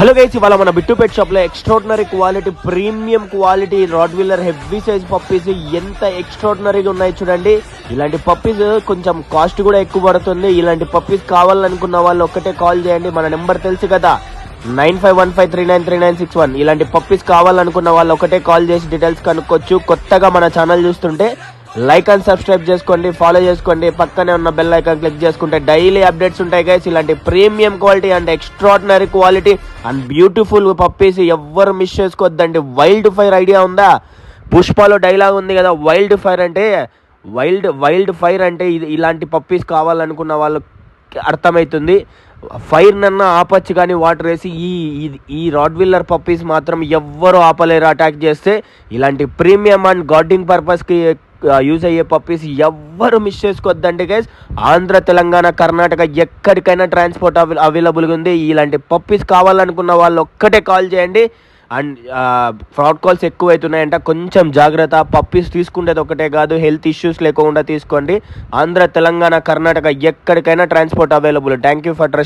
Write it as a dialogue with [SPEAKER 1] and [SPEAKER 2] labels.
[SPEAKER 1] Hello guys, ఇవాళ మన bit pet shop లో extraordinary quality premium quality rod wheeler heavy size puppies ఎంత ఎక్స్ట్రాడినరీగా ఉన్నాయి చూడండి. ఇలాంటి పప్పీస్ కొంచెం కాస్ట్ కూడా ఎక్కువ పడుతుంది. ఇలాంటి పప్పీస్ కావాలనుకున్న వాళ్ళు ఒక్కటే కాల్ చేయండి. మన నెంబర్ తెలుసు కదా, 9515393961. ఇలాంటి పప్పీస్ కావాలనుకున్న వాళ్ళు ఒకటే కాల్ చేసి డీటెయిల్స్ కనుక్కోవచ్చు. కొత్తగా మన ఛానల్ చూస్తుంటే లైక్ అండ్ సబ్స్క్రైబ్ చేసుకోండి, ఫాలో చేసుకోండి. పక్కనే ఉన్న బెల్ ఐకాన్ క్లిక్ చేసుకుంటే డైలీ అప్డేట్స్ ఉంటాయి గైస్. ఇలాంటి premium quality and extraordinary quality and beautiful puppies ఎవ్వరు మిస్ చేసుకోవద్దండి. వైల్డ్ ఫైర్ ఐడియా ఉందా? పుష్పలో డైలాగ్ ఉంది కదా, వైల్డ్ ఫైర్ అంటే వైల్డ్ ఫైర్ అంటే ఇలాంటి పప్పీస్ కావాలనుకున్న వాళ్ళు అర్థమవుతుంది. ఫైర్ నన్న ఆపచ్చు కానీ వాటర్ వేసి ఈ రాడ్ వీలర్ పప్పీస్ మాత్రం ఎవ్వరు ఆపలేరు అటాక్ చేస్తే. ఇలాంటి ప్రీమియం అండ్ గార్డింగ్ పర్పస్కి యూజ్ అయ్యే పప్పీస్ ఎవ్వరు మిస్ చేసుకోవద్దండి గైస్. ఆంధ్ర, తెలంగాణ, కర్ణాటక ఎక్కడికైనా ట్రాన్స్పోర్ట్ అవైలబుల్గా ఉంది. ఇలాంటి పప్పీస్ కావాలనుకున్న వాళ్ళు ఒక్కటే కాల్ చేయండి. అండ్ ఫ్రాడ్ కాల్స్ ఎక్కువ అవుతున్నాయంట, కొంచెం జాగ్రత్త. పప్పీస్ తీసుకునేది ఒకటే కాదు, హెల్త్ ఇష్యూస్ లేకుండా తీసుకోండి. ఆంధ్ర, తెలంగాణ, కర్ణాటక ఎక్కడికైనా transport available. Thank you for trust.